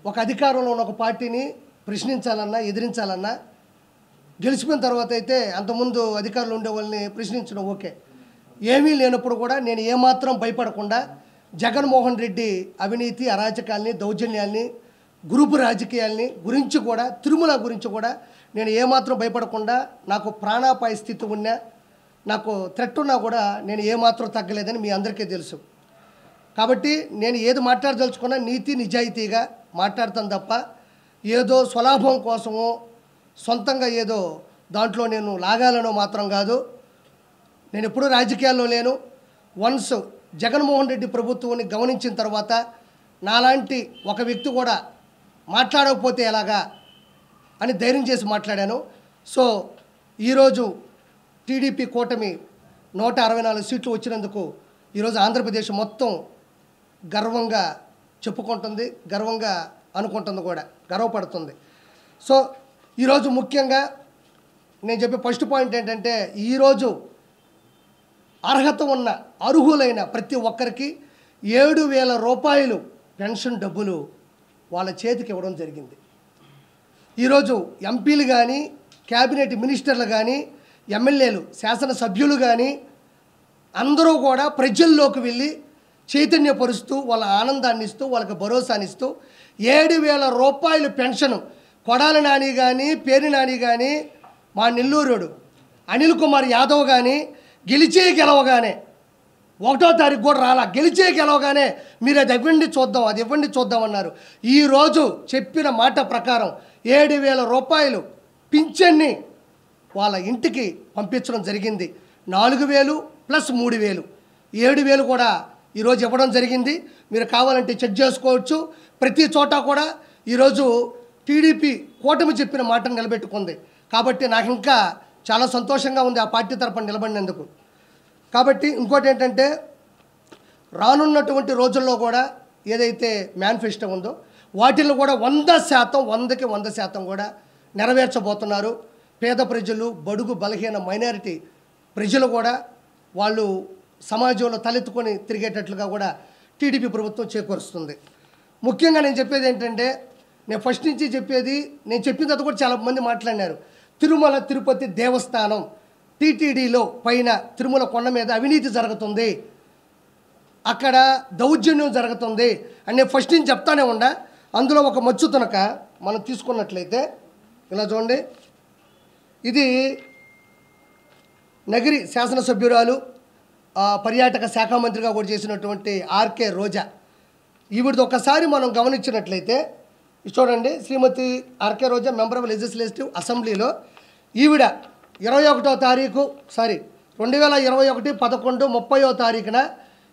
ఒక అధికారంలో ఉన్న ఒక పార్టీని ప్రశ్నించాలన్నా ఎదిరించాలన్నా గెలిచిపోయిన తర్వాత అయితే అంతకుముందు అధికారులు ఉండే వాళ్ళని ప్రశ్నించడం ఓకే. ఏమీ లేనప్పుడు కూడా నేను ఏమాత్రం భయపడకుండా జగన్మోహన్ రెడ్డి అవినీతి అరాచకాల్ని దౌర్జన్యాల్ని గ్రూపు రాజకీయాల్ని గురించి కూడా తిరుమల గురించి కూడా నేను ఏమాత్రం భయపడకుండా నాకు ప్రాణాపాయ స్థితి ఉన్నా నాకు థ్రెట్ ఉన్నా కూడా నేను ఏమాత్రం తగ్గలేదని మీ అందరికీ తెలుసు. కాబట్టి నేను ఏది మాట్లాడదలుచుకున్నా నీతి నిజాయితీగా మాట్లాడతాను తప్ప ఏదో స్వలాభం కోసమో సొంతంగా ఏదో దాంట్లో నేను లాగాలనో మాత్రం కాదు. నేను ఎప్పుడూ రాజకీయాల్లో లేను. వన్స్ జగన్మోహన్ రెడ్డి ప్రభుత్వాన్ని గమనించిన తర్వాత నాలాంటి ఒక వ్యక్తి కూడా మాట్లాడకపోతే ఎలాగా అని ధైర్యం చేసి మాట్లాడాను. సో ఈరోజు టీడీపీ కూటమి 164 సీట్లు వచ్చినందుకు ఈరోజు ఆంధ్రప్రదేశ్ మొత్తం గర్వంగా చెప్పుకుంటుంది, గర్వంగా అనుకుంటుంది, కూడా గర్వపడుతుంది. సో ఈరోజు ముఖ్యంగా నేను చెప్పే ఫస్ట్ పాయింట్ ఏంటంటే ఈరోజు అర్హత ఉన్న అర్హులైన ప్రతి ఒక్కరికి 7,000 రూపాయలు పెన్షన్ డబ్బులు వాళ్ళ చేతికి ఇవ్వడం జరిగింది. ఈరోజు ఎంపీలు కానీ క్యాబినెట్ మినిస్టర్లు కానీ ఎమ్మెల్యేలు శాసనసభ్యులు కానీ అందరూ కూడా ప్రజల్లోకి వెళ్ళి చైతన్యపరుస్తూ వాళ్ళ ఆనందాన్ని ఇస్తూ వాళ్ళకి భరోసానిస్తూ 7,000 రూపాయలు పెన్షను కొడాలి నాని కానీ పేరు నాని కానీ మా నెల్లూరుడు అనిల్ కుమార్ యాదవ్ కానీ గెలవగానే 1వ తారీఖు కూడా రాలా, గెలవగానే మీరు అది ఇవ్వండి చూద్దాం, అది ఇవ్వండి చూద్దాం అన్నారు. ఈరోజు చెప్పిన మాట ప్రకారం 7,000 రూపాయలు పింఛన్ని వాళ్ళ ఇంటికి పంపించడం జరిగింది. 4,000 ప్లస్ 3,000 7,000 కూడా ఈరోజు ఇవ్వడం జరిగింది. మీరు కావాలంటే చెక్ చేసుకోవచ్చు. ప్రతి చోట కూడా ఈరోజు టీడీపీ కూటమి చెప్పిన మాటను నిలబెట్టుకుంది. కాబట్టి నాకు ఇంకా చాలా సంతోషంగా ఉంది ఆ పార్టీ తరపున నిలబడినందుకు. కాబట్టి ఇంకోటి ఏంటంటే రానున్నటువంటి రోజుల్లో కూడా ఏదైతే మేనిఫెస్టో ఉందో వాటిల్లో కూడా 100% 100కి 100% కూడా నెరవేర్చబోతున్నారు. పేద ప్రజలు, బడుగు బలహీన మైనారిటీ ప్రజలు కూడా వాళ్ళు సమాజంలో తలెత్తుకొని తిరిగేటట్లుగా కూడా టీడీపీ ప్రభుత్వం చేకూరుస్తుంది. ముఖ్యంగా నేను చెప్పేది ఏంటంటే నేను ఫస్ట్ నుంచి చెప్పేది, నేను చెప్పిన తర్వాత కూడా చాలామంది మాట్లాడినారు. తిరుమల తిరుపతి దేవస్థానం టీటీడీలో పైన తిరుమల కొండ మీద అవినీతి జరుగుతుంది, అక్కడ దౌర్జన్యం జరుగుతుంది అని నేను ఫస్ట్ నుంచి చెప్తానే ఉండా. అందులో ఒక మచ్చు తునక మనం తీసుకున్నట్లయితే ఇలా చూడండి, ఇది నగిరి శాసనసభ్యురాలు పర్యాటక శాఖ మంత్రిగా కూడా చేసినటువంటి ఆర్కే రోజా. ఈవిడిది ఒకసారి మనం గమనించినట్లయితే చూడండి, Shrimati RK Roja member of legislative అసెంబ్లీలో ఈవిడ 2021వ తారీఖు 11/11/30న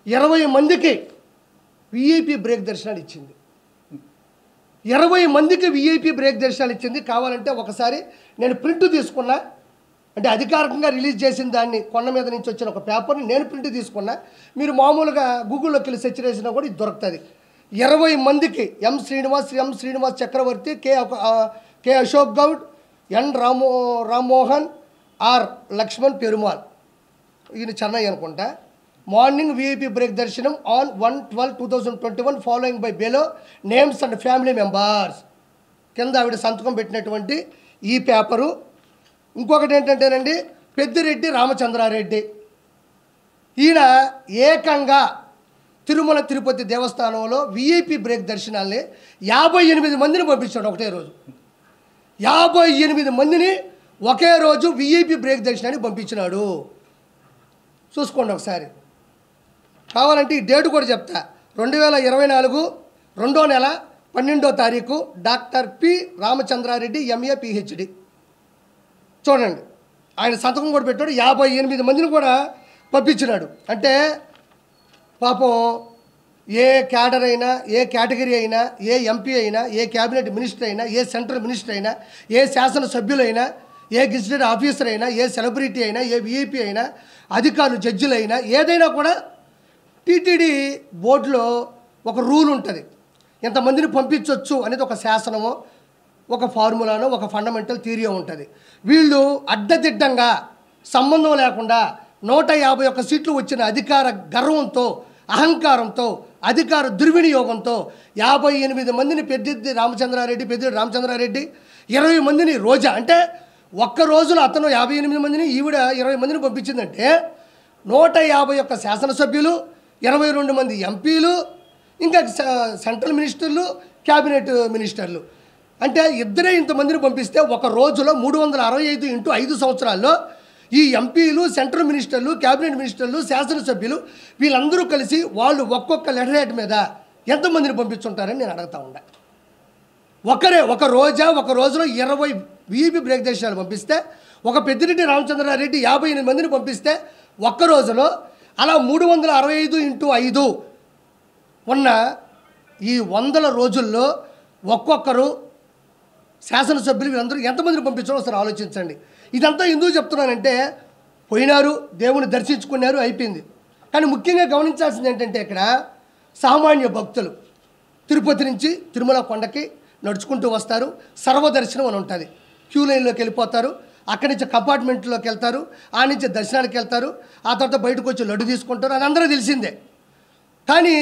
20 మందికి విఐపి బ్రేక్ దర్శనాలు ఇచ్చింది. 20 మందికి విఐపి బ్రేక్ దర్శనాలు ఇచ్చింది. కావాలంటే ఒకసారి నేను ప్రింట్ తీసుకున్నా, అంటే అధికారికంగా రిలీజ్ చేసిన దాన్ని కొండ మీద నుంచి వచ్చిన ఒక పేపర్ని నేను ప్రింట్ తీసుకున్నా. మీరు మామూలుగా గూగుల్లోకి వెళ్ళి సెర్చ్ చేసినా కూడా ఇది దొరుకుతుంది. 20 మందికి M Srinivas Chakravarthy, K Ashok Goud, N Rammohan, R Lakshman Perumal, ఈయన చెన్నై అనుకుంటా. మార్నింగ్ విఐపి బ్రేక్ దర్శనం on 1/12/2021 following by below names and family members. కింద ఆవిడ సంతకం పెట్టినటువంటి ఈ పేపరు. ఇంకొకటి ఏంటంటేనండి, పెద్దిరెడ్డి రామచంద్రారెడ్డి, ఈయన ఏకంగా తిరుమల తిరుపతి దేవస్థానంలో విఐపి బ్రేక్ దర్శనాల్ని 58 మందిని పంపించాడు ఒకటే రోజు. 58 మందిని ఒకే రోజు విఐపి బ్రేక్ దర్శనానికి పంపించినాడు. చూసుకోండి ఒకసారి. కావాలంటే ఈ డేటు కూడా చెప్తా. 2024 2వ నెల 12వ తారీఖు doctor P Ramachandra Reddy MA PhD. చూడండి, ఆయన సంతకం కూడా పెట్టాడు. 58 మందిని కూడా పంపించినాడు. అంటే పాపం ఏ క్యాడర్ అయినా, ఏ కేటగిరీ అయినా, ఏ ఎంపీ అయినా, ఏ క్యాబినెట్ మినిస్టర్ అయినా, ఏ సెంట్రల్ మినిస్టర్ అయినా, ఏ శాసనసభ్యులైనా, ఏ గెజిటెడ్ ఆఫీసర్ అయినా, ఏ సెలబ్రిటీ అయినా, ఏ విఐపీ అయినా, అధికారులు జడ్జిలైనా ఏదైనా కూడా టీటీడీ బోర్డులో ఒక రూల్ ఉంటుంది. ఎంతమందిని పంపించవచ్చు అనేది ఒక శాసనమో, ఒక ఫార్ములానో, ఒక ఫండమెంటల్ థియరీ ఉంటుంది. వీళ్ళు అడ్డదిడ్డంగా సంబంధం లేకుండా 151 సీట్లు వచ్చిన అధికార గర్వంతో అహంకారంతో అధికార దుర్వినియోగంతో 58 మందిని పెద్దిరెడ్డి రామచంద్రారెడ్డి 20 మందిని రోజా అంటే ఒక్క రోజులో అతను 58 మందిని ఈవిడ 20 మందిని పంపించిందంటే 151 శాసనసభ్యులు 22 మంది ఎంపీలు ఇంకా సెంట్రల్ మినిస్టర్లు క్యాబినెట్ మినిస్టర్లు అంటే ఇద్దరే ఇంతమందిని పంపిస్తే ఒక రోజులో 365 ఇంటూ 5 సంవత్సరాల్లో ఈ ఎంపీలు సెంట్రల్ మినిస్టర్లు క్యాబినెట్ మినిస్టర్లు శాసనసభ్యులు వీళ్ళందరూ కలిసి వాళ్ళు ఒక్కొక్క లెటర్ హెడ్ మీద ఎంతమందిని పంపించుంటారని నేను అడుగుతా ఉండా. ఒక రోజులో 20 వీపీ బ్రేక్ దేశాలు పంపిస్తే ఒక పెద్దిరెడ్డి రామచంద్రారెడ్డి 58 మందిని పంపిస్తే ఒక్క రోజులో అలా 365 ఇంటూ 5 ఉన్న ఈ 100 రోజుల్లో ఒక్కొక్కరు శాసనసభ్యులు వీళ్ళందరూ ఎంతమందిని పంపించారో ఒకసారి ఆలోచించండి. ఇదంతా ఎందుకు చెప్తున్నానంటే పోయినారు, దేవుని దర్శించుకున్నారు, అయిపోయింది. కానీ ముఖ్యంగా గమనించాల్సింది ఏంటంటే ఇక్కడ సామాన్య భక్తులు తిరుపతి నుంచి తిరుమల కొండకి నడుచుకుంటూ వస్తారు. సర్వదర్శనం అని ఉంటుంది. క్యూ లైన్లోకి వెళ్ళిపోతారు. అక్కడి నుంచి కంపార్ట్మెంట్లోకి వెళ్తారు. ఆ నుంచి దర్శనానికి వెళ్తారు. ఆ తర్వాత బయటకు వచ్చి లడ్డు తీసుకుంటారు. అది అందరూ తెలిసిందే. కానీ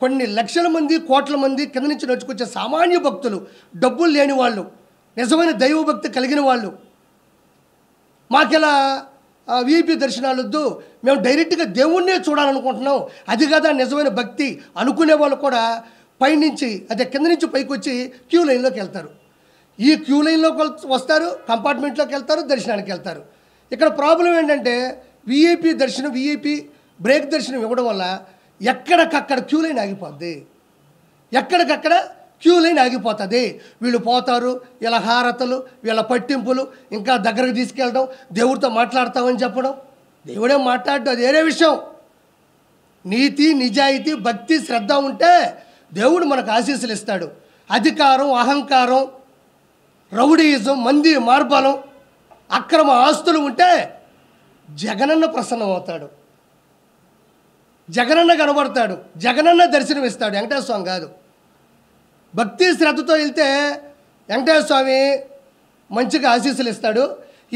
కొన్ని లక్షల మంది కోట్ల మంది కింద నుంచి నడుచుకొచ్చే సామాన్య భక్తులు, డబ్బులు లేని వాళ్ళు, నిజమైన దైవభక్తి కలిగిన వాళ్ళు, మాకెలా వీపీ దర్శనాలు వద్దు, మేము డైరెక్ట్గా దేవుణ్ణే చూడాలనుకుంటున్నాం, అది కదా నిజమైన భక్తి అనుకునే వాళ్ళు కూడా పైనుంచి అదే కింద నుంచి పైకి వచ్చి క్యూ లైన్లోకి వెళ్తారు. ఈ క్యూ లైన్లోకి వస్తారు, కంపార్ట్మెంట్లోకి వెళ్తారు, దర్శనానికి వెళ్తారు. ఇక్కడ ప్రాబ్లం ఏంటంటే వీఐపీ దర్శనం, వీఐపీ బ్రేక్ దర్శనం ఇవ్వడం వల్ల ఎక్కడికక్కడ క్యూ లైన్ ఆగిపోద్ది. ఎక్కడికక్కడ క్యూ లైన్ ఆగిపోతుంది. వీళ్ళు పోతారు, వీళ్ళ హారతలు, వీళ్ళ పట్టింపులు, ఇంకా దగ్గరకు తీసుకెళ్ళడం, దేవుడితో మాట్లాడతామని చెప్పడం. దేవుడే మాట్లాడటం అది వేరే విషయం. నీతి, నిజాయితీ, భక్తి, శ్రద్ధ ఉంటే దేవుడు మనకు ఆశీస్సులు ఇస్తాడు. అధికారం, అహంకారం, రౌడీయిజం, మంది మార్బలం, అక్రమ ఆస్తులు ఉంటే జగనన్న ప్రసన్నం అవుతాడు, జగనన్న కనబడతాడు, జగనన్న దర్శనం ఇస్తాడు. వెంకటేశ్వర స్వామి కాదు. భక్తి శ్రద్ధతో వెళ్తే వెంకటేశ్వర స్వామి మంచిగా ఆశీస్సులు ఇస్తాడు.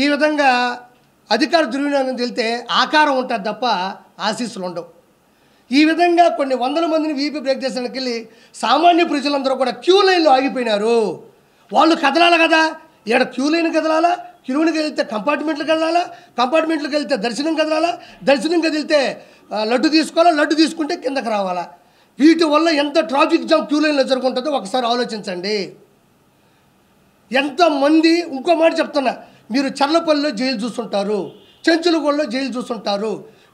ఈ విధంగా అధికార దుర్వినియోగం వెళ్తే ఆకారం ఉంటుంది తప్ప ఆశీస్సులు ఉండవు. ఈ విధంగా కొన్ని వందల మందిని వీపీ బ్రేక్ దేశానికి వెళ్ళి సామాన్య ప్రజలందరూ కూడా క్యూ లైన్లో ఆగిపోయినారు. వాళ్ళు కదలాలి కదా, ఇక్కడ క్యూ లైన్ కదలాలా, క్యూలోకి వెళ్తే కంపార్ట్మెంట్లకు కదలాలా, కంపార్ట్మెంట్లకు వెళ్తే దర్శనం కదలాలా, దర్శనం కదిలితే లడ్డు తీసుకోవాలా, లడ్డు తీసుకుంటే కిందకి రావాలా. వీటి వల్ల ఎంత ట్రాఫిక్ జామ్ క్యూ లైన్లో జరుగుతుంటుందో ఒకసారి ఆలోచించండి. ఎంతమంది, ఇంకో మాట చెప్తున్నా, మీరు చర్లపల్లిలో జైలు చూస్తుంటారు, చెంచులగూడలో జైలు చూస్తుంటారు,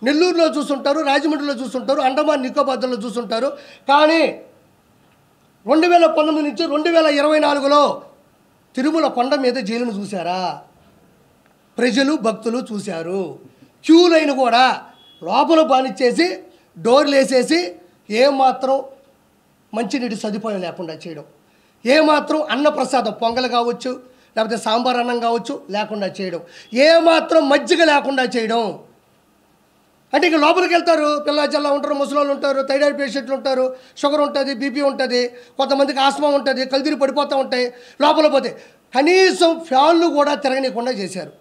నెల్లూరులో చూస్తుంటారు, రాజమండ్రిలో చూస్తుంటారు, అండమాన్ నికోబార్లో చూస్తుంటారు. కానీ 2019 నుంచి 2024లో తిరుమల కొండ మీద జైలును చూశారా? ప్రజలు, భక్తులు చూశారు. క్యూ లైన్ కూడా లోపల బానిచ్చేసి డోర్లు వేసేసి ఏమాత్రం మంచినీటి సదుపాయం లేకుండా చేయడం, ఏమాత్రం అన్నప్రసాదం పొంగల్ కావచ్చు, లేకపోతే సాంబార్ అన్నం కావచ్చు లేకుండా చేయడం, ఏమాత్రం మజ్జిగ లేకుండా చేయడం. అంటే ఇక లోపలికి వెళ్తారు, పిల్ల జల్లా ఉంటారు, ముసలోళ్ళు ఉంటారు, థైరాయిడ్ పేషెంట్లు ఉంటారు, షుగర్ ఉంటుంది, బీపీ ఉంటుంది, కొంతమందికి ఆస్మా ఉంటుంది, కల్తీలు పడిపోతూ ఉంటాయి. లోపల పోతే కనీసం ఫ్యాన్లు కూడా తిరగనీయకుండా చేశారు.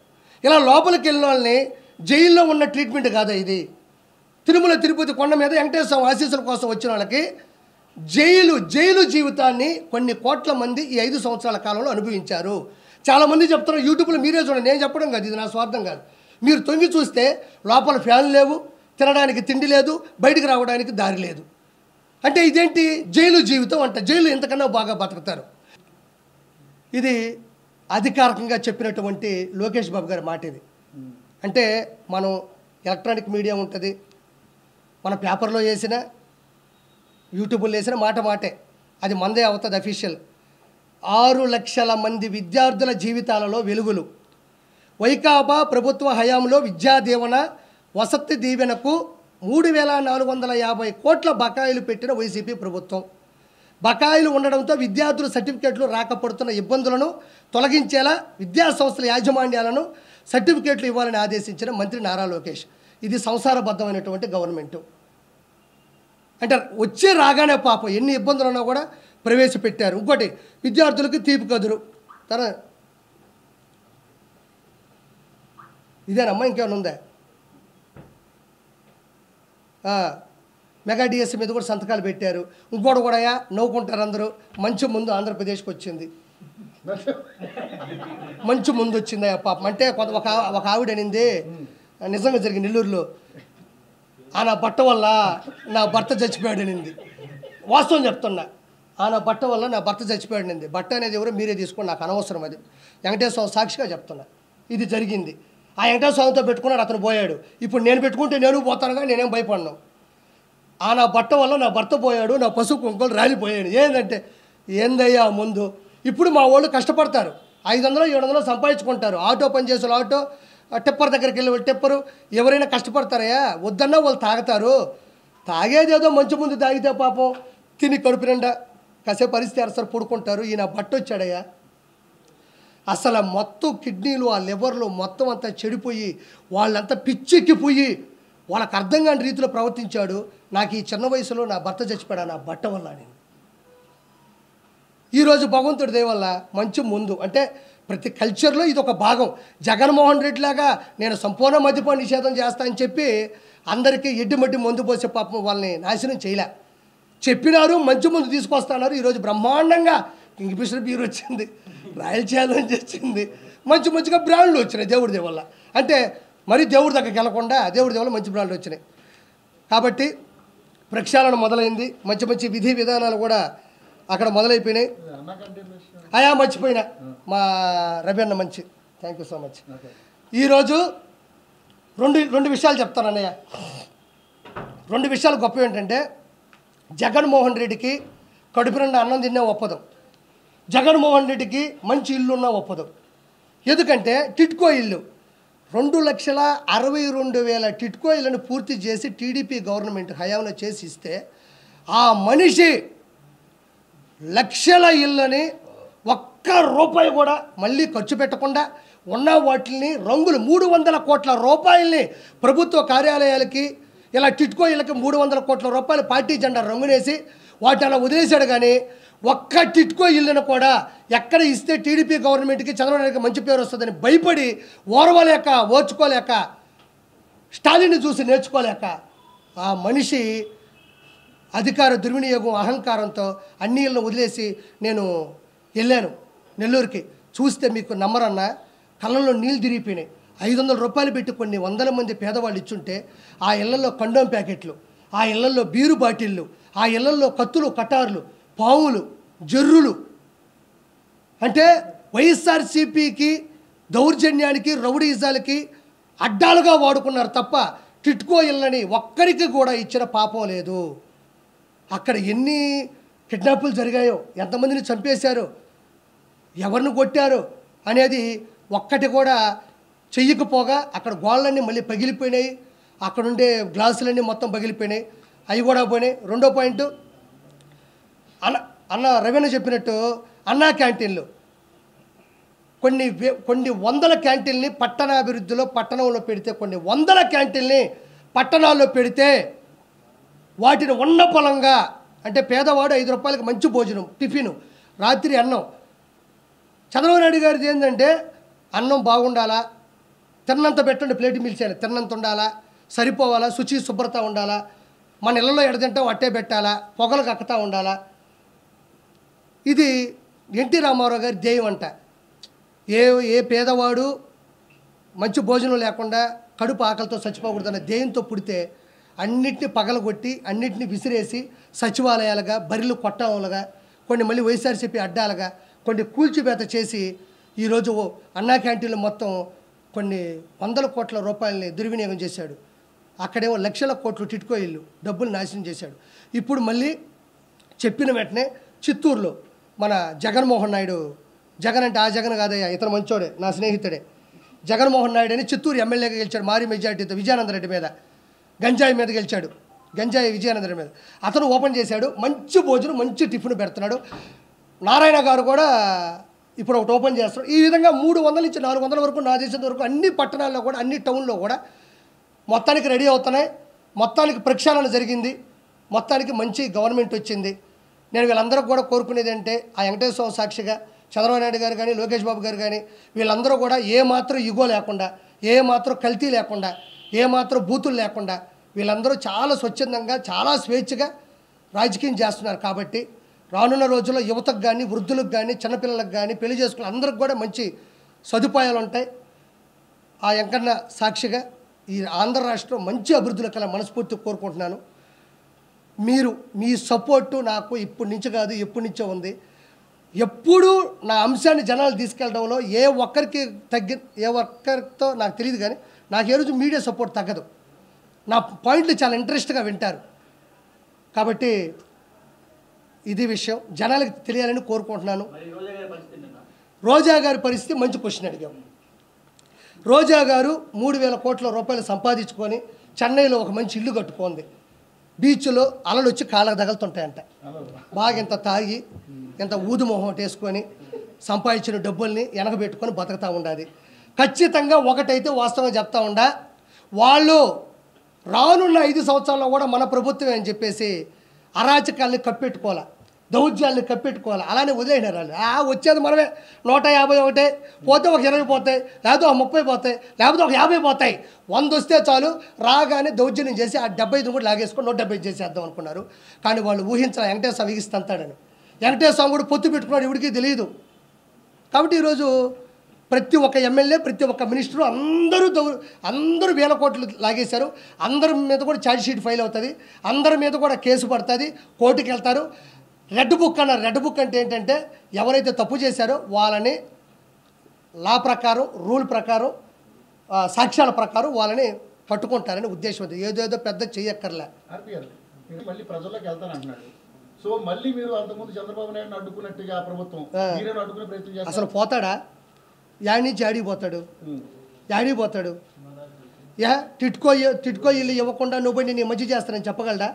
ఇలా లోపలికి వెళ్ళిన వాళ్ళని జైల్లో ఉన్న ట్రీట్మెంట్ కాదా ఇది? తిరుమల తిరుపతి కొండ మీద వెంకటేశ్వర స్వామి ఆశీస్సుల కోసం వచ్చిన వాళ్ళకి జైలు జీవితాన్ని కొన్ని కోట్ల మంది ఈ 5 సంవత్సరాల కాలంలో అనుభవించారు. చాలామంది చెప్తున్నారు, యూట్యూబ్లో మీరే చూడండి, నేను చెప్పడం కాదు, ఇది నా స్వార్థం కాదు. మీరు తొంగి చూస్తే లోపల ఫ్యాన్ లేవు, తినడానికి తిండి లేదు, బయటికి రావడానికి దారి లేదు. అంటే ఇదేంటి జైలు జీవితం అంట. జైలు ఎంతకన్నా బాగా బతుకుతారు. ఇది అధికారికంగా చెప్పినటువంటి లోకేష్ బాబు గారి మాట ఇది. అంటే మనం ఎలక్ట్రానిక్ మీడియా ఉంటుంది, మన పేపర్లో వేసిన, యూట్యూబ్లో వేసిన మాట మాటే, అది మందే అవుతుంది అఫీషియల్. 6 లక్షల మంది విద్యార్థుల జీవితాలలో వెలుగులు. వైకాపా ప్రభుత్వ హయాంలో విద్యా దీవెన, వసతి దీవెనకు 3,450 కోట్ల బకాయిలు పెట్టిన వైసీపీ ప్రభుత్వం. బకాయిలు ఉండడంతో విద్యార్థుల సర్టిఫికేట్లు రాకపోతున్న ఇబ్బందులను తొలగించేలా విద్యాసంస్థల యాజమాన్యాలను సర్టిఫికేట్లు ఇవ్వాలని ఆదేశించిన మంత్రి నారా లోకేష్. ఇది సంసారబద్ధమైనటువంటి గవర్నమెంటు. అంటే వచ్చే రాగానే పాపం ఎన్ని ఇబ్బందులు ఉన్నా కూడా ప్రవేశపెట్టారు. ఇంకోటి విద్యార్థులకు తీపి కదురు. ఇదేనమ్మా, ఇంకేమైనా ఉందా? మెగా డిఎస్సి మీద కూడా సంతకాలు పెట్టారు. ఇంకోటి కూడా నవ్వుకుంటారు అందరూ. మంచి ముందు ఆంధ్రప్రదేశ్కి వచ్చింది, మంచి ముందు వచ్చిందయ్యా పాపం. అంటే ఒక ఆవిడ అనింది, నిజంగా జరిగింది నెల్లూరులో, నా బట్ట వల్ల నా భర్త చచ్చిపోయాడు అనింది. వాస్తవం చెప్తున్నా, నా బట్ట వల్ల నా భర్త చచ్చిపోయాడు అనింది. బట్ట అనేది ఎవరో మీరే తీసుకోండి, నాకు అనవసరం. అది వెంకటేశ్వర సాక్షిగా చెప్తున్నా, ఇది జరిగింది. ఆ వెంకటేశ్వర స్వామితో పెట్టుకున్నాడు, అతను పోయాడు. ఇప్పుడు నేను పెట్టుకుంటే నేను పోతానుగా, నేనేం భయపడను. నా బట్ట వల్ల నా భర్త పోయాడు, నా పసుపు కుంకులు రాలిపోయాడు. ఏంటంటే ఏందయ్యా ముందు. ఇప్పుడు మా వాళ్ళు కష్టపడతారు, 500-700 సంపాదించుకుంటారు. ఆటో పనిచేసే ఆటో, టిప్పర్ దగ్గరికి వెళ్ళి టిప్పరు, ఎవరైనా కష్టపడతారయ్యా. వద్దన్నా వాళ్ళు తాగుతారు. తాగేదేదో మంచి ముందు తాగితే పాపం తిని కడుపు నిండా కాసేపు పరిస్థితి అరసరు పడుకుంటారు. ఈయన బట్ట వచ్చాడయ్యా, అసలు మొత్తం కిడ్నీలు, ఆ లివర్లు మొత్తం అంతా చెడిపోయి వాళ్ళంతా పిచ్చెక్కిపోయి వాళ్ళకి అర్థం కాని రీతిలో ప్రవర్తించాడు. నాకు ఈ చిన్న వయసులో నా భర్త చచ్చిపోయాడు నా బట్ట వల్ల. నేను ఈరోజు భగవంతుడి దయ వల్ల మంచి ముందు, అంటే ప్రతి కల్చర్లో ఇది ఒక భాగం. జగన్మోహన్ రెడ్డి లాగా నేను సంపూర్ణ మద్యపాన నిషేధం చేస్తా అని చెప్పి అందరికీ ఎడ్డిమడ్డి మందు పోసే పాపం వాళ్ళని నాశనం చేయలే. చెప్పినారు, మంచి ముందు తీసుకొస్తున్నారు. ఈరోజు బ్రహ్మాండంగా కింగ్ఫిషర్ బీర్ వచ్చింది, రాయల్ ఛాలెంజ్ వచ్చింది, మంచిగా బ్రాండ్లు వచ్చినాయి దేవుడి దయ వల్ల. అంటే మరి దేవుడి దగ్గరికి వెళ్ళకుండా దేవుడి దయ వల్ల మంచి బ్రాండ్లు వచ్చినాయి. కాబట్టి ప్రక్షాళన మొదలైంది. మంచి విధి విధానాలు కూడా అక్కడ మొదలైపోయినాయి. మర్చిపోయినా మా రవి అన్న మంచి, థ్యాంక్ యూ సో మచ్. ఈరోజు రెండు విషయాలు చెప్తాను అన్నయ్య. 2 విషయాలు గొప్ప ఏంటంటే, జగన్మోహన్ రెడ్డికి కడుపు నిండా అన్నం తిన్నా ఒప్పదు, జగన్మోహన్ రెడ్డికి మంచి ఇల్లు ఉన్నా ఒప్పదు. ఎందుకంటే టిట్కో ఇల్లు 2,62,000 టిట్కో ఇళ్ళను పూర్తి చేసి టీడీపీ గవర్నమెంట్ హయాంలో చేసి ఇస్తే, ఆ మనిషి లక్షల ఇళ్ళని ఒక్క రూపాయి కూడా మళ్ళీ ఖర్చు పెట్టకుండా ఉన్న వాటిని రంగులు 300 కోట్ల రూపాయలని ప్రభుత్వ కార్యాలయాలకి, ఇలా టిట్కో ఇళ్ళకి 300 కోట్ల రూపాయలు పార్టీ జెండా రంగునేసి వాటి అలా వదిలేశాడు. కానీ ఒక్క టిట్కో ఇల్లును కూడా ఎక్కడ ఇస్తే టీడీపీ గవర్నమెంట్కి, చంద్రబాబు నాయుడుకి మంచి పేరు వస్తుందని భయపడి ఓర్వలేక, ఓర్చుకోలేక, స్టాలిన్ని చూసి నేర్చుకోలేక ఆ మనిషి అధికార దుర్వినియోగం, అహంకారంతో అన్ని ఇళ్ళను వదిలేసి నేను వెళ్ళాను నెల్లూరుకి. చూస్తే మీకు నమ్మరన్నా, కళ్ళల్లో నీళ్ళు తిరిగిపోయినాయి. 500 రూపాయలు పెట్టి కొన్ని 100 మంది పేదవాళ్ళు ఇచ్చుంటే ఆ ఇళ్లలో కండోమ్ ప్యాకెట్లు, ఆ ఇళ్లలో బీరు బాటిళ్ళు, ఆ ఇళ్లలో కత్తులు, కటార్లు, పాములు, జర్రులు. అంటే వైఎస్ఆర్సీపీకి దౌర్జన్యానికి, రౌడీజాలకి అడ్డాలుగా వాడుకున్నారు తప్ప టిట్కో ఇళ్ళని ఒక్కరికి కూడా ఇచ్చిన పాపం లేదు. అక్కడ ఎన్ని కిడ్నాపులు జరిగాయో, ఎంతమందిని చంపేశారో, ఎవరిని కొట్టారో అనేది ఒక్కటి కూడా చెయ్యకపోగా అక్కడ గోళ్ళన్నీ మళ్ళీ పగిలిపోయినాయి, అక్కడుండే గ్లాసులన్నీ మొత్తం పగిలిపోయినాయి, అవి కూడా పోయినాయి. రెండో పాయింట్, అన్న రవీణ చెప్పినట్టు అన్నా క్యాంటీన్లు కొన్ని వందల క్యాంటీన్ని పట్టణాభివృద్ధిలో, పట్టణంలో పెడితే, కొన్ని వందల క్యాంటీన్ని పట్టణాల్లో పెడితే వాటిని ఉన్న పొలంగా, అంటే పేదవాడు 5 రూపాయలకి మంచి భోజనం, టిఫిను, రాత్రి అన్నం. చంద్రబాబు నాయుడు గారిది ఏంటంటే అన్నం బాగుండాలా, తిన్నంత పెట్టండి, ప్లేట్ మిల్చాలి, తిన్నంత ఉండాలా, సరిపోవాలా, శుచి శుభ్రత ఉండాలా, మన ఇళ్ళలో ఎడతింటాం అట్టే పెట్టాలా, పొగలు కక్కుతూ ఉండాలా. ఇది ఎన్టీ రామారావు గారి ధ్యేయం అంట. ఏ పేదవాడు మంచి భోజనం లేకుండా కడుపు ఆకలితో చచ్చిపోకూడదన్న ధ్యేయంతో పుడితే అన్నిటిని పగలగొట్టి, అన్నిటిని విసిరేసి సచివాలయాలుగా, బరిలు కొట్టంలుగా, కొన్ని మళ్ళీ వైఎస్ఆర్సీపీ అడ్డాలుగా, కొన్ని కూల్చివేత చేసి ఈరోజు అన్నా క్యాంటీన్లు మొత్తం కొన్ని 100 కోట్ల రూపాయలని దుర్వినియోగం చేశాడు. అక్కడేమో లక్షల కోట్లు టిట్కో ఇల్లు డబ్బులు నాశనం చేశాడు. ఇప్పుడు మళ్ళీ చెప్పిన వెంటనే చిత్తూరులో మన జగన్మోహన్ నాయుడు, జగన్ అంటే ఆ జగన్ కాదయ్యా, ఇతను మంచోడే, నా స్నేహితుడే, జగన్మోహన్ నాయుడు అని చిత్తూరు ఎమ్మెల్యేగా గెలిచాడు భారీ మెజార్టీతో, విజయానందరెడ్డి మీద, గంజాయి మీద గెలిచాడు, గంజాయి విజయానందరెడ్డి మీద. అతను ఓపెన్ చేశాడు, మంచి భోజనం, మంచి టిఫిన్ పెడుతున్నాడు. నారాయణ గారు కూడా ఇప్పుడు ఒకటి ఓపెన్ చేస్తారు. ఈ విధంగా 300 నుంచి 400 వరకు, నా దేశం వరకు అన్ని పట్టణాల్లో కూడా, అన్ని టౌన్లో కూడా మొత్తానికి రెడీ అవుతున్నాయి. మొత్తానికి ప్రక్షాళన జరిగింది, మొత్తానికి మంచి గవర్నమెంట్ వచ్చింది. నేను వీళ్ళందరూ కూడా కోరుకునేది అంటే, ఆ వెంకటేశ్వర స్వామి సాక్షిగా చంద్రబాబు నాయుడు గారు కానీ, లోకేష్ బాబు గారు కానీ, వీళ్ళందరూ కూడా ఏ మాత్రం ఇగో లేకుండా, ఏ మాత్రం కల్తీ లేకుండా, ఏ మాత్రం బూతులు లేకుండా వీళ్ళందరూ చాలా స్వచ్ఛందంగా చాలా స్వేచ్ఛగా రాజకీయం చేస్తున్నారు. కాబట్టి రానున్న రోజుల్లో యువతకు కానీ వృద్ధులకు కానీ చిన్నపిల్లలకు కానీ పెళ్లి చేసుకున్న అందరికి కూడా మంచి సదుపాయాలు ఉంటాయి. ఆ వెంకన్న సాక్షిగా ఈ ఆంధ్ర రాష్ట్రం మంచి అభివృద్ధిలో కల మనస్ఫూర్తి కోరుకుంటున్నాను. మీరు మీ సపోర్టు నాకు ఇప్పటి నుంచి కాదు ఎప్పటి నుంచో ఉంది. ఎప్పుడు నా అంశాన్ని జనాలు తీసుకెళ్ళడంలో ఏ ఒక్కరితో నాకు తెలియదు, కానీ నాకు ఏ రోజు మీడియా సపోర్ట్ తగ్గదు. నా పాయింట్లు చాలా ఇంట్రెస్ట్గా వింటారు. కాబట్టి ఇది విషయం జనాలకు తెలియాలని కోరుకుంటున్నాను. రోజా గారి పరిస్థితి మంచి క్వశ్చన్ అడిగాము. రోజా గారు 3,000 కోట్ల రూపాయలు సంపాదించుకొని చెన్నైలో ఒక మంచి ఇల్లు కట్టుకుంది. బీచ్లో అలలు వచ్చి కాళ్ళకు తగులుతుంటాయంట. బాగా ఇంత తాగి ఇంత ఊదుమొహం వేసుకొని సంపాదించిన డబ్బుల్ని వెనకబెట్టుకొని బతుకుతూ ఉండాలి. ఖచ్చితంగా ఒకటైతే వాస్తవంగా చెప్తా ఉండా, వాళ్ళు రానున్న 5 సంవత్సరాల్లో కూడా మన ప్రభుత్వమే అని చెప్పేసి అరాచకాల్ని కప్పెట్టుకోవాలి, దౌర్జాల్ని కప్పెట్టుకోవాలి. అలానే వదిలేసినారు వాళ్ళు. వచ్చేది మనమే 151 పోతే ఒక 20 పోతాయి, లేకపోతే ఒక 30 పోతాయి, లేకపోతే ఒక 50 పోతాయి. 100 వస్తే చాలు రాగానే దౌర్జన్యం చేసి ఆ 75 కూడా లాగేసుకొని 170 చేసేద్దాం అనుకున్నారు. కానీ వాళ్ళు ఊహించాలి వెంకటేశ్వర స్వామి ఇగిస్తాంతాడని. వెంకటేశ్వర స్వామి కూడా పొత్తు పెట్టుకున్నాడు, ఎవరికి తెలియదు. కాబట్టి ఈరోజు ప్రతి ఒక్క ఎమ్మెల్యే ప్రతి ఒక్క మినిస్టరు అందరూ 1,000 కోట్లు లాగేశారు. అందరి మీద కూడా ఛార్జ్ షీట్ ఫైల్ అవుతుంది, అందరి మీద కూడా కేసు పడుతుంది, కోర్టుకి వెళ్తారు. రెడ్ బుక్ అన్నారు. రెడ్ బుక్ అంటే ఏంటంటే ఎవరైతే తప్పు చేశారో వాళ్ళని లా ప్రకారం రూల్ ప్రకారం సాక్ష్యాల ప్రకారం వాళ్ళని పట్టుకుంటారని ఉద్దేశం. ఏదేదో పెద్ద చెయ్యక్కర్లే. మళ్ళీ ప్రజల్లోకి వెళ్తానంటున్నాడు. సో మళ్ళీ మీరు అంతకుముందు చంద్రబాబు నాయుడు అడ్డుకున్నట్టుగా ప్రభుత్వం అడ్డుకునే ప్రయత్నం చేస్తారు. అసలు పోతాడా? యాడి నుంచి ఆడిపోతాడు? ఆడిపోతాడు. టిట్కో ఇల్లు ఇవ్వకుండా నువ్వు పోయి నేను మంచి చేస్తానని చెప్పగలడా?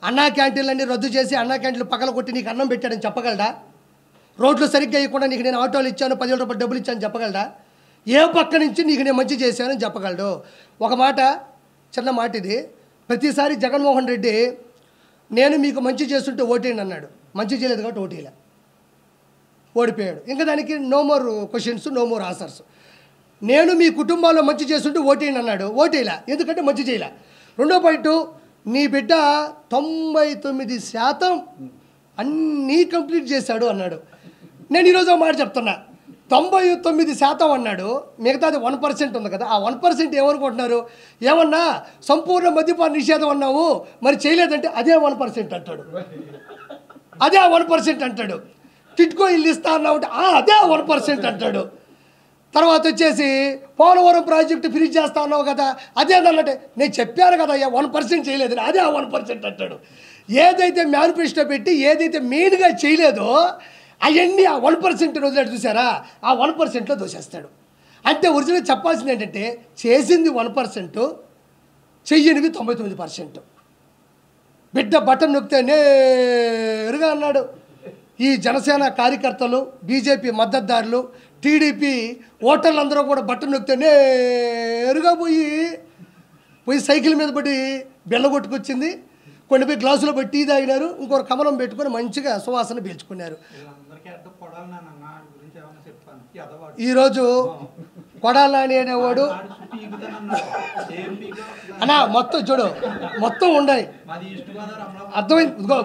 అన్నా క్యాంటీన్లన్నీ రద్దు చేసి అన్నా క్యాంటీన్లు పక్కన కొట్టి నీకు అన్నం పెట్టాడని చెప్పగలడా? రోడ్లు సరిగ్గా ఇవ్వకుండా నీకు నేను ఆటోలు ఇచ్చాను, 10,000 రూపాయలు డబ్బులు ఇచ్చాను చెప్పగలడా? ఏ పక్క నుంచి నీకు నేను మంచి చేశానని చెప్పగలడు? ఒక మాట, చిన్న మాట ఇది. ప్రతిసారి జగన్మోహన్ రెడ్డి నేను మీకు మంచి చేస్తుంటే ఓటేయండి అన్నాడు. మంచి చేయలేదు కాబట్టి ఓటేయలే, ఓడిపోయాడు. ఇంకా దానికి no more questions, no more answers. నేను మీ కుటుంబాల్లో మంచి చేస్తుంటే ఓటేయండి అన్నాడు, ఓటేయలే, ఎందుకంటే మంచి చేయలే. రెండో పాయింట్, నీ బిడ్డ 99% అన్నీ కంప్లీట్ చేశాడు అన్నాడు. నేను ఈరోజు ఒక మాట చెప్తున్నా, 99% అన్నాడు, మిగతాది 1% ఉంది కదా. ఆ 1% ఏమనుకుంటున్నారు? ఏమన్నా సంపూర్ణ మద్యపాన నిషేధం అన్నావు, మరి చేయలేదంటే అదే 1% అంటాడు, అదే 1% అంటాడు. టిట్కో ఇల్లు ఇస్తా అన్నావు అంటే అదే 1% అంటాడు. తర్వాత వచ్చేసి పోలవరం ప్రాజెక్టు ఫినిష్ చేస్తా అన్నావు కదా, అదేంటంటే నేను చెప్పాను కదా 1% చేయలేదని, అదే 1% అంటాడు. ఏదైతే మేనిఫెస్టో పెట్టి ఏదైతే మెయిన్గా చేయలేదో అవన్నీ ఆ 1% వదిలేడు చూసారా, ఆ 1%లో దోసేస్తాడు. అంటే ఒరిజినల్ చెప్పాల్సింది ఏంటంటే చేసింది 1%, చెయ్యనివి 99%. బిడ్డ బటన్ నొక్కితే నేరుగా అన్నాడు. ఈ జనసేన కార్యకర్తలు, బీజేపీ మద్దతుదారులు, టీడీపీ ఓటర్లందరూ కూడా బట్టను నొక్కితే నేరుగా పోయి సైకిల్ మీద పడి బెల్ల కొట్టుకొచ్చింది. కొన్ని పోయి గ్లాసులో పెట్టి టీ తాగినారు, ఇంకొక కమలం పెట్టుకొని మంచిగా సువాసన పీల్చుకున్నారు. ఈరోజు కొడాలని అనేవాడు అన్నా మొత్తం చూడు, మొత్తం ఉండాయి, అర్థమైంది. ఇదిగో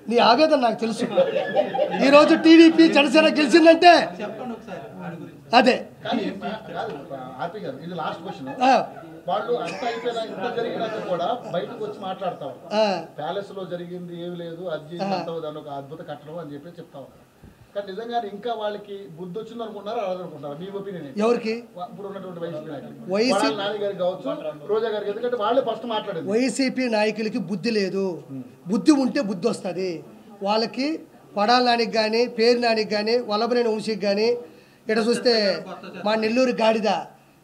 నీ ఆవేదన నాకు తెలుసు. ఈరోజు టీడీపీ జనసేన గెలిచిందంటే అదే. వాళ్ళు అంత అయిపోయినా ఇంత జరిగినాక కూడా బయటకు వచ్చి మాట్లాడతాం, ప్యాలెస్ లో జరిగింది ఏమి లేదు, అది దాని ఒక అద్భుత కట్టడం అని చెప్పి చెప్తా ఉన్నారు. కానీ నిజంగా ఇంకా వాళ్ళకి బుద్ధి వచ్చింది అనుకుంటున్నారా అనుకుంటారా? మీ ఒపీనియన్ ఎవరికి? ఇప్పుడు ఉన్నటువంటి వైసీపీ నాయకులు కావచ్చు, రోజా గారికి, ఎందుకంటే వాళ్ళే ఫస్ట్ మాట్లాడేది. వైసీపీ నాయకులకి బుద్ధి లేదు. బుద్ధి ఉంటే బుద్ధి వస్తుంది వాళ్ళకి. కొడాల నానికి కానీ, పేరు నానికి కానీ, వల్లభనేని వంశీకి కానీ, ఇక్కడ చూస్తే మా నెల్లూరు గాడిద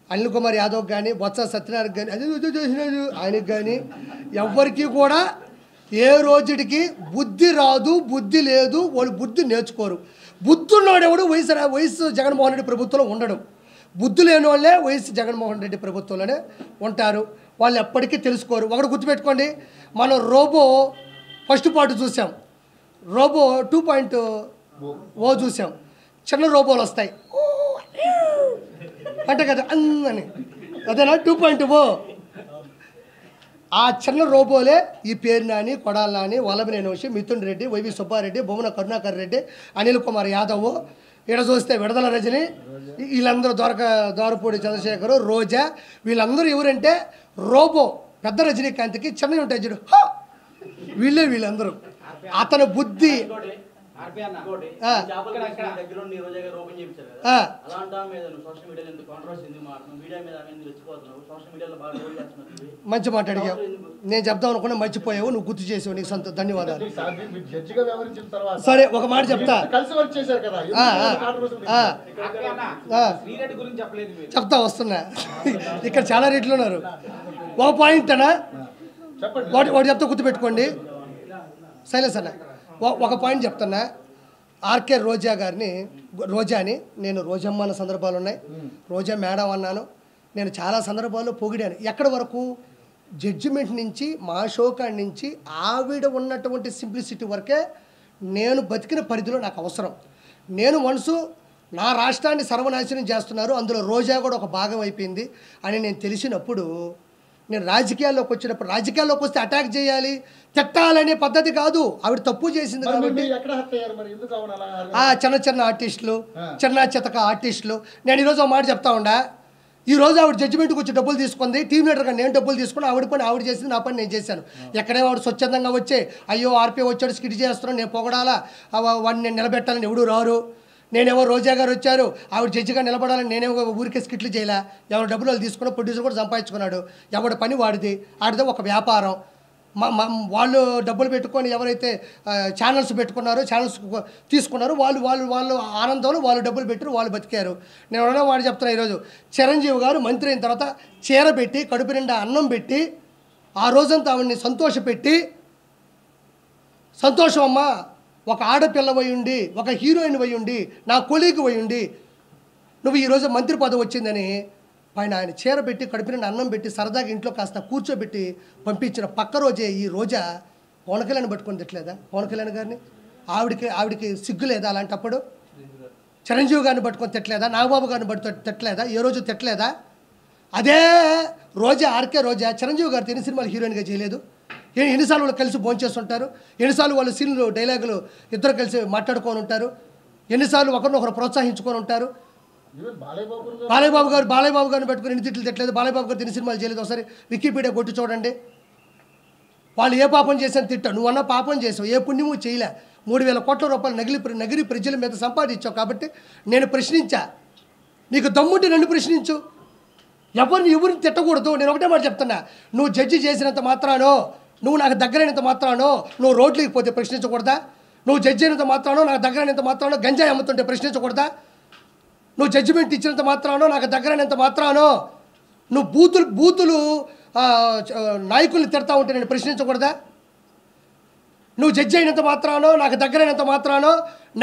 అనిల్ కుమార్ యాదవ్ కానీ, బొత్స సత్యనారాయణ కానీ, అదే చేసినాడు ఆయనకి కానీ, ఎవ్వరికీ కూడా ఏ రోజుడికి బుద్ధి రాదు, బుద్ధి లేదు, వాళ్ళు బుద్ధి నేర్చుకోరు. బుద్ధి ఉన్నవాడెవడు వైఎస్ జగన్మోహన్ రెడ్డి ప్రభుత్వంలో ఉండడు. బుద్ధి లేని వాళ్ళే వైఎస్ జగన్మోహన్ రెడ్డి ప్రభుత్వంలోనే ఉంటారు. వాళ్ళు ఎప్పటికీ తెలుసుకోరు. ఒకటి గుర్తుపెట్టుకోండి, మనం రోబో ఫస్ట్ పార్ట్ చూసాం, రోబో 2.0 చూసాం. చిన్న రోబోలు వస్తాయి అంటే కదా అని, అదేనా 2.0. ఆ చిన్న రోబోలే ఈ పేరు నాని, కొడాల నాని, వల్లభనేని వంశీ, మిథున్ రెడ్డి, వైవి సుబ్బారెడ్డి, బొమ్మన కరుణాకర్ రెడ్డి, అనిల్ కుమార్ యాదవ్, ఇక్కడ చూస్తే విడుదల రజని, వీళ్ళందరూ ద్వారపూడి చంద్రశేఖరు, రోజా, వీళ్ళందరూ ఎవరంటే రోబో. పెద్ద రజనీకాంత్కి చిన్నవి ఉంటాయి చూడు, వీళ్ళందరూ. అతని బుద్ధి మంచి మాట అడిగావు. నేను చెప్దాం అనుకున్నా మర్చిపోయావు, నువ్వు గుర్తు చేసావు, నీకు ధన్యవాదాలు. సరే ఒక మాట చెప్తా, చెప్తా వస్తున్నా. ఇక్కడ చాలా రేట్లు ఉన్నారు. ఒక పాయింట్ అన్నా వాడు చెప్తా గుర్తుపెట్టుకోండి. సైలెన్స్ అన్న, ఒక పాయింట్ చెప్తున్నా. ఆర్కే రోజాని నేను రోజమ్మ అన్న సందర్భాలు ఉన్నాయి, రోజా మేడం అన్నాను. నేను చాలా సందర్భాల్లో పొగిడాను. ఎక్కడి వరకు జడ్జిమెంట్ నుంచి, మా షోకాడి నుంచి ఆవిడ ఉన్నటువంటి సింప్లిసిటీ వరకే నేను బతికిన పరిధిలో నాకు అవసరం. నేను మనసు నా రాష్ట్రాన్ని సర్వనాశనం చేస్తున్నారు, అందులో రోజా కూడా ఒక భాగం అయిపోయింది అని నేను తెలిసినప్పుడు, నేను రాజకీయాల్లోకి వచ్చినప్పుడు, రాజకీయాల్లోకి వస్తే అటాక్ చేయాలి, తిట్టాలనే పద్ధతి కాదు. ఆవిడ తప్పు చేసింది కాబట్టి చిన్న ఆర్టిస్టులు, చిన్న చితక ఆర్టిస్టులు. నేను ఈరోజు ఒక మాట చెప్తా ఉండా, ఈరోజు ఆవిడ జడ్జిమెంట్కి వచ్చి డబ్బులు తీసుకుంది, టీం లీడర్గా నేను డబ్బులు తీసుకుని ఆవిడ పని ఆవిడ చేసింది, నా పని నేను చేశాను. ఎక్కడే వాడు స్వచ్ఛందంగా వచ్చే అయ్యో ఆర్పీ వచ్చాడు స్కిట్ చేస్తున్నాను నేను పొగడాలా, వాడిని నేను నిలబెట్టాలని ఎవడు రారు. నేనేమో రోజా గారు వచ్చారు ఆవిడ జడ్జిగా నిలబడాలని నేనేమో ఊరికే స్కిట్లు చేయలే. ఎవరు డబ్బులు వాళ్ళు తీసుకున్నా, ప్రొడ్యూసర్ కూడా సంపాదించుకున్నాడు. ఎవరి పని వాడిది, ఆడితే ఒక వ్యాపారం. వాళ్ళు డబ్బులు పెట్టుకొని ఎవరైతే ఛానల్స్ పెట్టుకున్నారో, ఛానల్స్ తీసుకున్నారో వాళ్ళు ఆనందంలో వాళ్ళు డబ్బులు పెట్టారు, వాళ్ళు బతికారు. నేను ఎవరైనా వాడు చెప్తున్నా, ఈరోజు చిరంజీవి గారు మంత్రి అయిన తర్వాత చీర పెట్టి, కడుపు నిండా అన్నం పెట్టి, ఆ రోజంతా ఆవిడ్ని సంతోషపెట్టి, సంతోషం అమ్మా ఒక ఆడపిల్ల ఉండి, ఒక హీరోయిన్ ఉండి, నా కొలీగ్ ఉండి నువ్వు ఈరోజు మంత్రి పదవి వచ్చిందని పైన ఆయన చీర పెట్టి, కడుపు నిండా అన్నం పెట్టి, సరదాగా ఇంట్లో కాస్త కూర్చోబెట్టి పంపించిన పక్క రోజే ఈ రోజా పవన్ కళ్యాణ్ పట్టుకొని తిట్టలేదా? పవన్ కళ్యాణ్ గారిని ఆవిడికి సిగ్గు లేదా? అలాంటప్పుడు చిరంజీవి గారిని పట్టుకొని తిట్టలేదా? నాగబాబు గారిని పట్టుకొని తిట్టలేదా? ఏ రోజు తిట్టలేదా? అదే రోజా, ఆర్కే రోజా చిరంజీవి గారితో ఎన్ని సినిమాలు హీరోయిన్గా చేయలేదు? ఎన్నిసార్లు వాళ్ళు కలిసి భోంచేస్తుంటారు, ఎన్నిసార్లు వాళ్ళు సీన్లు డైలాగులు ఇద్దరు కలిసి మాట్లాడుకొని ఉంటారు, ఎన్నిసార్లు ఒకరినొకరు ప్రోత్సహించుకొని ఉంటారు. బాలయ్యబాబు గారిని పెట్టుకుని ఎన్ని తిట్లు తిట్టలేదు, బాలయ్యబాబు గారు ఎన్ని సినిమాలు చేయలేదు. ఒకసారి వికీపీడియా కొట్టి చూడండి. వాళ్ళు ఏ పాపం చేశాను తిట్టావు, నువ్వు అన్న పాపం చేసావు, ఏ పుణ్యము చేయలే. 3,000 కోట్ల రూపాయలు నగిరి ప్రజల మీద సంపాదించావు. కాబట్టి నేను ప్రశ్నించా, నీకు దమ్ముంటే నన్ను ప్రశ్నించు, ఎవరిని తిట్టకూడదు. నేను ఒకటే మాట చెప్తున్నా, నువ్వు జడ్జి చేసినంత మాత్రానో, నువ్వు నాకు దగ్గరైనంత మాత్రానో నువ్వు రోడ్లకి పోతే ప్రశ్నించకూడదా? నువ్వు జడ్జి అయినంత మాత్రానో, నాకు దగ్గరైనంత మాత్రానో గంజాయి అమ్ముతుంటే ప్రశ్నించకూడదా? నువ్వు జడ్జిమెంట్ ఇచ్చినంత మాత్రానో, నాకు దగ్గరైనంత మాత్రానో నువ్వు బూతులు నాయకుల్ని తిడతా ఉంటే నేను ప్రశ్నించకూడదా? నువ్వు జడ్జి అయినంత మాత్రానో, నాకు దగ్గరైనంత మాత్రానో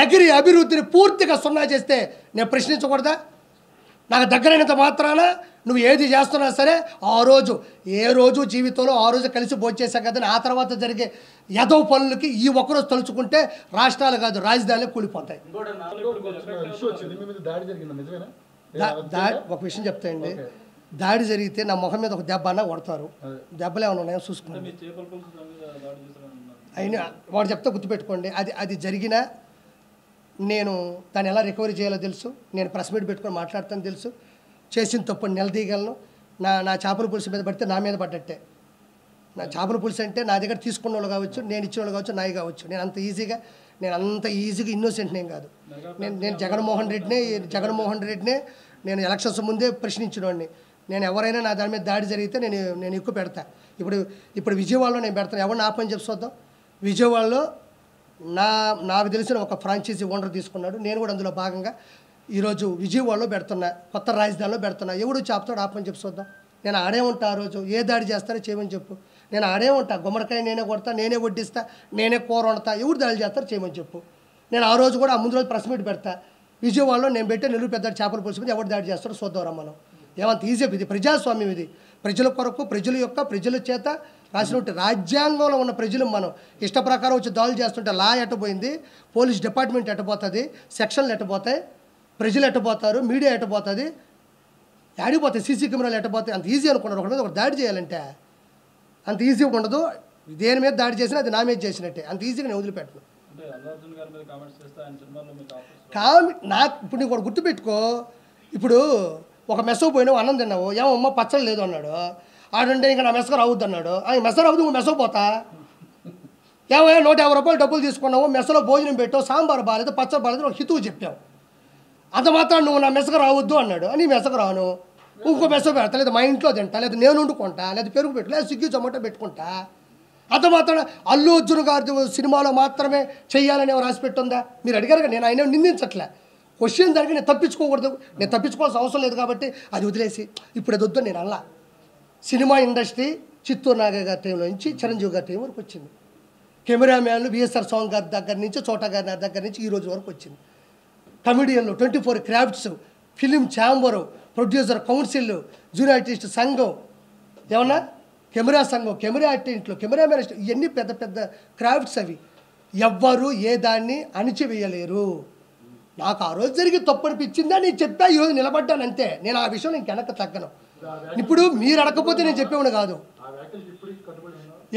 నగిరి అభివృద్ధిని పూర్తిగా సున్నా చేస్తే నేను ప్రశ్నించకూడదా? నాకు దగ్గరైనంత మాత్రాన నువ్వు ఏది చేస్తున్నా సరే ఏ రోజు జీవితంలో ఆ రోజు కలిసి భోంచేసాం కదా, ఆ తర్వాత జరిగే యదవ పనులకి ఈ ఒక్కరోజు తలుచుకుంటే రాష్ట్రాలు కాదు రాజధానిలో కూలిపోతాయి. ఒక విషయం చెప్తాయండి, దాడి జరిగితే నా మొహం మీద ఒక దెబ్బ అన్నా కొడతారు, దెబ్బలు ఏమైనా ఉన్నాయో చూసుకున్నాను. అయినా వాడు చెప్తే గుర్తుపెట్టుకోండి, అది జరిగినా నేను దాన్ని ఎలా రికవరీ చేయాలో తెలుసు, నేను ప్రెస్ మీట్ పెట్టుకొని మాట్లాడతాను తెలుసు, చేసిన తప్పుని నిలదీయగలను. నా చేపల పులుసు మీద పడితే నా మీద పడ్డట్టే. నా చేపల పులుసు అంటే నా దగ్గర తీసుకున్న వాళ్ళు కావచ్చు, నేను ఇచ్చిన వాళ్ళు కావచ్చు, నాయి కావచ్చు. నేను అంత ఈజీగా ఇన్నోసెంట్ నేను కాదు. నేను జగన్మోహన్ రెడ్డినే నేను ఎలక్షన్స్ ముందే ప్రశ్నించినవాడిని. నేను ఎవరైనా నా దాని మీద దాడి జరిగితే నేను ఎక్కువ పెడతా. ఇప్పుడు విజయవాడలో నేను పెడతాను, ఎవరిని ఆపని చెప్పి చూద్దాం. విజయవాడలో నాకు తెలిసిన ఒక ఫ్రాంచైజీ ఓనర్ తీసుకున్నాడు, నేను కూడా అందులో భాగంగా ఈరోజు విజయవాడలో పెడుతున్నా, కొత్త రాజధానిలో పెడుతున్నా. ఎవడు చాపుతాడు ఆపని చెప్పి చూద్దాం. నేను ఆడే ఉంటా, ఆ రోజు ఏ దాడి చేస్తారో చేయమని చెప్పు. నేను ఆడే ఉంటా, గుమ్మడికాయ నేనే కొడతా, నేనే వడ్డిస్తా, నేనే కూర వండుతా. ఎవరు దాడి చేస్తారో చేయమని చెప్పు. నేను ఆ రోజు కూడా ముందు రోజు ప్రెస్ మీట్ పెడతా. విజయవాడలో నేను పెట్టే నెల్లూరు పెద్ద చేపల పులుసు మీద ఎవరు దాడి చేస్తారో చూద్దాం రమ్మను. ఏమంత ఈజీ? ఇది ప్రజాస్వామ్యం, ఇది ప్రజల కొరకు, ప్రజల చేత రాసినట్టు రాజ్యాంగంలో ఉన్న ప్రజలు మనం ఇష్ట ప్రకారం వచ్చి దాడులు చేస్తుంటే లా ఎట్టబోయింది, పోలీస్ డిపార్ట్మెంట్ ఎట్టబోతుంది, సెక్షన్లు ఎట్టబోతాయి, ప్రజలు ఎట్టబోతారు, మీడియా ఎట్టబోతుంది, ఆడిపోతాయి, సీసీ కెమెరాలు ఎట్టబోతాయి. అంత ఈజీ అనుకున్నారు ఒకటి మీద ఒక దాడి చేయాలంటే. అంత ఈజీగా ఉండదు. దేని మీద దాడి చేసినా అది నా మీద చేసినట్టే, అంత ఈజీగా నేను వదిలిపెట్టను. నాకు ఇప్పుడు నీకు కూడా గుర్తుపెట్టుకో, ఇప్పుడు ఒక మెస్సో పోయినావు, అన్నం తిన్నావు, ఏమమ్మ పచ్చడి లేదు అన్నాడు, ఆడుంటే ఇంకా నా మెస్స రావద్దు అన్నాడు. మెస్స రావద్దు, నువ్వు మెస్సో పోతా, ఏమో 150 రూపాయలు డబ్బులు తీసుకున్నావు, మెస్సలో భోజనం పెట్టావు, సాంబార్ బాగాలేదు, పచ్చడి బాగాలేదు, ఒక హితువు చెప్పావు, అంత మాత్రం నువ్వు నా మెస్సకు రావద్దు అన్నాడు. నీ మెస్సకు రాను, ఇంకో మెస్సో పెడతా, లేదా మా ఇంట్లో తింటా, లేదా నేను వండుకుంటా, లేదా పెరుగు పెట్టు, లేదా స్విగ్గీ జొమాటో పెట్టుకుంటా. అంత మాత్రం అల్లు అర్జున్ గారి సినిమాలో మాత్రమే చెయ్యాలని రాసి పెట్టుందా? మీరు అడిగారు కదా, నేను ఆయన నిందించట్లే. క్వశ్చన్ దానికి నేను తప్పించుకోకూడదు, నేను తప్పించుకోవాల్సిన అవసరం లేదు కాబట్టి అది వదిలేసి ఇప్పుడు అది వద్దు నేను అలా. సినిమా ఇండస్ట్రీ చిత్తూరు నాగయ్య గారి టైంలో నుంచి చిరంజీవి గారి టైం వరకు వచ్చింది. కెమెరామ్యాన్లు విఎస్ఆర్ స్వామి గారి దగ్గర నుంచి, చోటా గారి దగ్గర నుంచి ఈ రోజు వరకు వచ్చింది. కమిడియన్లు 24 crafts, film chamber, producer council, junior artist సంఘం, ఏమన్నా కెమెరా సంఘం, కెమెరా ఆర్టిస్టులు, కెమెరామెన్, ఇవన్నీ పెద్ద పెద్ద క్రాఫ్ట్స్. అవి ఎవ్వరు ఏ దాన్ని అణిచివేయలేరు. నాకు ఆ రోజు జరిగి తప్పు అనిపించిందా నేను చెప్పా, ఈరోజు నిలబడ్డాను అంతే. నేను ఆ విషయం నేను వెనక్కి తగ్గను. ఇప్పుడు మీరు అడగకపోతే నేను చెప్పేవాడు కాదు,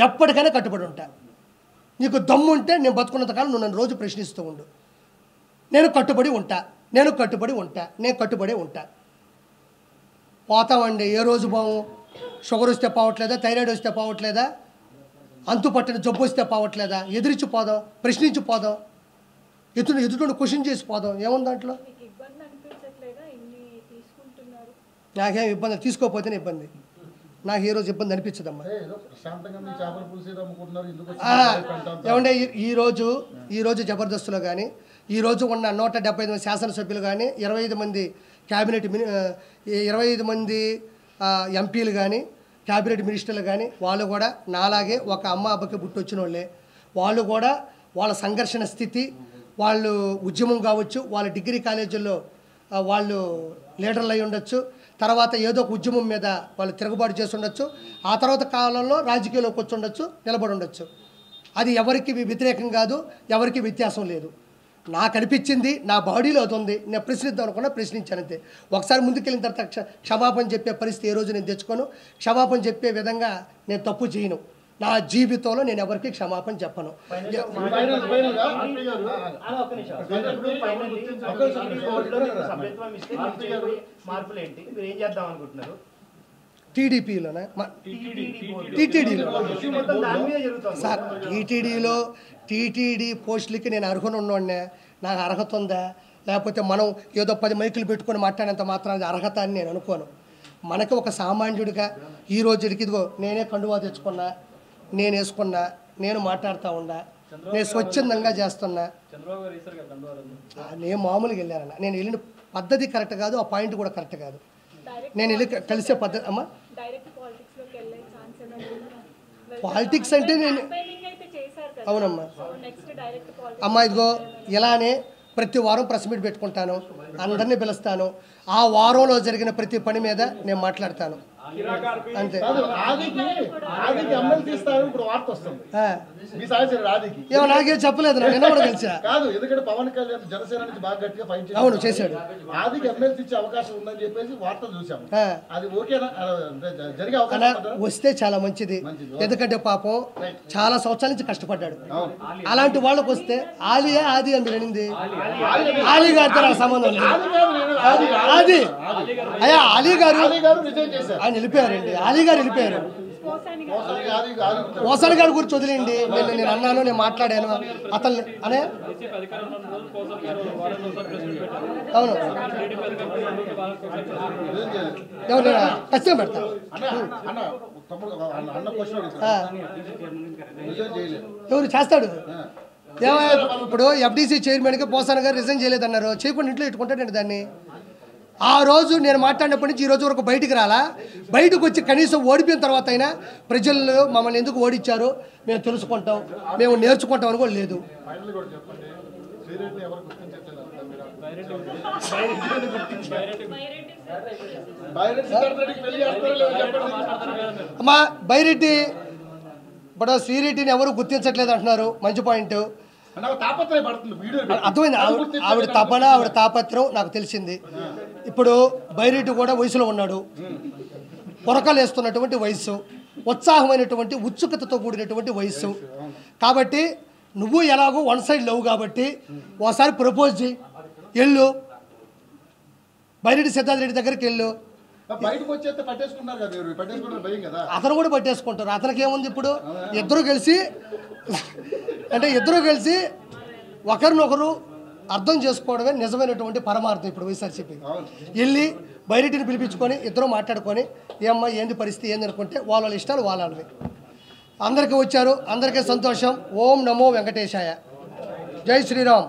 ఎప్పటికైనా కట్టుబడి ఉంటా. నీకు దమ్ము ఉంటే నేను బతుకున్నంతకాలం నువ్వు నన్ను రోజు ప్రశ్నిస్తూ ఉండు. నేను కట్టుబడి ఉంటా, నేను కట్టుబడి ఉంటా, నేను కట్టుబడి ఉంటా. పోతామండి ఏ రోజు బాము. షుగర్ వస్తే పోవట్లేదా, థైరాయిడ్ వస్తే పోవట్లేదా, అంతు పట్టిన జబ్బు వస్తే పోవట్లేదా, ఎదిరించి పోదాం, ప్రశ్నించి పోదాం, ఎదుటి క్వశ్చన్ చేసి పోదాం, ఏముంది దాంట్లో? నాకేం ఇబ్బంది, తీసుకోకపోతేనే ఇబ్బంది, నాకు ఏ రోజు ఇబ్బంది అనిపించదమ్మా. ఏమంటే ఈరోజు జబర్దస్త్లో కానీ, ఈరోజు ఉన్న 175 మంది శాసనసభ్యులు కానీ, 25 మంది క్యాబినెట్ 25 మంది ఎంపీలు కానీ, క్యాబినెట్ మినిస్టర్లు కానీ, వాళ్ళు కూడా నాలాగే ఒక అమ్మ అబ్బకి పుట్టొచ్చిన వాళ్ళే. వాళ్ళు కూడా వాళ్ళ సంఘర్షణ స్థితి, వాళ్ళు ఉద్యమం కావచ్చు, వాళ్ళ డిగ్రీ కాలేజీల్లో వాళ్ళు లీడర్లు అయి ఉండొచ్చు, తర్వాత ఏదో ఒక ఉద్యమం మీద వాళ్ళు తిరుగుబాటు చేసి ఉండొచ్చు, ఆ తర్వాత కాలంలో రాజకీయాల్లోకి వచ్చి ఉండొచ్చు, నిలబడి ఉండొచ్చు. అది ఎవరికి వ్యతిరేకం కాదు, ఎవరికి వ్యత్యాసం లేదు. నాకు అనిపించింది, నా బాడీలో అది ఉంది, నేను ప్రశ్నిద్దాం అనుకున్నా, ప్రశ్నించానంతే. ఒకసారి ముందుకెళ్ళిన తర్వాత క్షమాపణ చెప్పే పరిస్థితి ఏ రోజు నేను తెచ్చుకోను. క్షమాపణ చెప్పే విధంగా నేను తప్పు చేయను. నా జీవితంలో నేను ఎవరికి క్షమాపణ చెప్పను. టీడీపీలోనే టీటీడీలో సార్, టీటీడీ పోస్టులకి నేను అర్హుని ఉన్నవాడినే. నాకు అర్హత ఉందా, లేకపోతే మనం ఏదో 10 మైకులు పెట్టుకొని మాట్లాడేంత మాత్రం అది అర్హత అని నేను అనుకోను. మనకి ఒక సామాన్యుడిగా ఈ రోజుకి ఇదిగో నేనే కండువా తెచ్చుకున్నా, నేను వేసుకున్నా, నేను మాట్లాడుతూ ఉన్నా, నేను స్వచ్ఛందంగా చేస్తున్నా. నేను మామూలుగా వెళ్ళానన్నా, నేను వెళ్ళిన పద్ధతి కరెక్ట్ కాదు, ఆ పాయింట్ కూడా కరెక్ట్ కాదు. నేను వెళ్ళి కలిసే పద్ధతి అమ్మా. పాలిటిక్స్ అంటే నేను అవునమ్మా అమ్మా, ఇదిగో ఇలానే ప్రతి వారం ప్రెస్ మీట్ పెట్టుకుంటాను, అందరినీ పిలుస్తాను, ఆ వారంలో జరిగిన ప్రతి పని మీద నేను మాట్లాడతాను అంతే. ఏమో నాకేం చెప్పలేదు, నేను కూడా కలిసా. పవన్ కళ్యాణ్ జనసేన నుంచి బాగా గట్టిగా ఫైట్ చేశాడు. అవును చేశాడు. ఆదికి ఎమ్మెల్సీ ఇచ్చే అవకాశం ఉందని చెప్పేసి వార్తలు చూసాము. అది ఓకేనా? జరిగే అవకాశం వస్తే చాలా మంచిది, ఎందుకంటే పాపం చాలా సంవత్సరాల నుంచి కష్టపడ్డాడు. అలాంటి వాళ్ళకి వస్తే ఆది అని అనింది, ఆలీ గారితో నాకు సంబంధం లేదు. ఆది అయ్యా అలీ గారు ఆయన వెళ్ళిపోయారండి, అలీ గారు వెళ్ళిపోయారు. ఓసారి గారి గురించి వదిలేండి, నేను అన్నాను, నేను మాట్లాడాను అతను అనే. అవును ఎవరు ఖచ్చితంగా పెడతాను. ఎవరు చేస్తాడు? ఇప్పుడు ఎఫ్డీసీ చైర్మన్గా పోసాన గారు రిజైన్ చేయలేదన్నారు, చేయకుండా ఇంట్లో పెట్టుకుంటాడండి దాన్ని. ఆ రోజు నేను మాట్లాడినప్పటి నుంచి ఈ రోజు వరకు బయటికి రాలా. బయటకు వచ్చి కనీసం ఓడిపోయిన తర్వాత అయినా ప్రజలు మమ్మల్ని ఎందుకు ఓడించారో మేము తెలుసుకుంటాం, మేము నేర్చుకుంటాం అని కూడా లేదు. అమ్మా బైరెడ్డి ఇప్పుడు శ్రీరెడ్డిని ఎవరు గుర్తించట్లేదు అంటున్నారు, మంచి పాయింట్. అర్థమైంది, ఆవిడ తపన ఆవిడ తాపత్రం నాకు తెలిసింది. ఇప్పుడు బైరెడ్డి కూడా వయసులో ఉన్నాడు, పొరకలు వేస్తున్నటువంటి వయసు, ఉత్సాహమైనటువంటి ఉత్సుకతతో కూడినటువంటి వయస్సు. కాబట్టి నువ్వు ఎలాగో వన్ సైడ్ లవ్ కాబట్టి ఒకసారి ప్రపోజ్ చేయి, వెళ్ళు బైరెడ్డి సిద్ధార్థ రెడ్డి దగ్గరికి వెళ్ళు. బయటకు వచ్చేస్తే పట్టేసుకున్నారు కదా, మీరు పట్టేసుకుంటారు భయం కదా. అతను కూడా పట్టేసుకుంటారు. అతనికి ఏముంది ఇప్పుడు, ఇద్దరు కలిసి అంటే ఇద్దరు కలిసి ఒకరినొకరు అర్థం చేసుకోవడమే నిజమైనటువంటి పరమార్థం. ఇప్పుడు వైఎస్ఆర్సీపీ వెళ్ళి బైరెడ్డిని పిలిపించుకొని ఇద్దరు మాట్లాడుకొని ఏమ్మా ఏంది పరిస్థితి ఏంది అనుకుంటే వాళ్ళ ఇష్టాలు వాళ్ళవి. అందరికీ వచ్చారు, అందరికీ సంతోషం. ఓం నమో వెంకటేశాయ. జై శ్రీరామ్.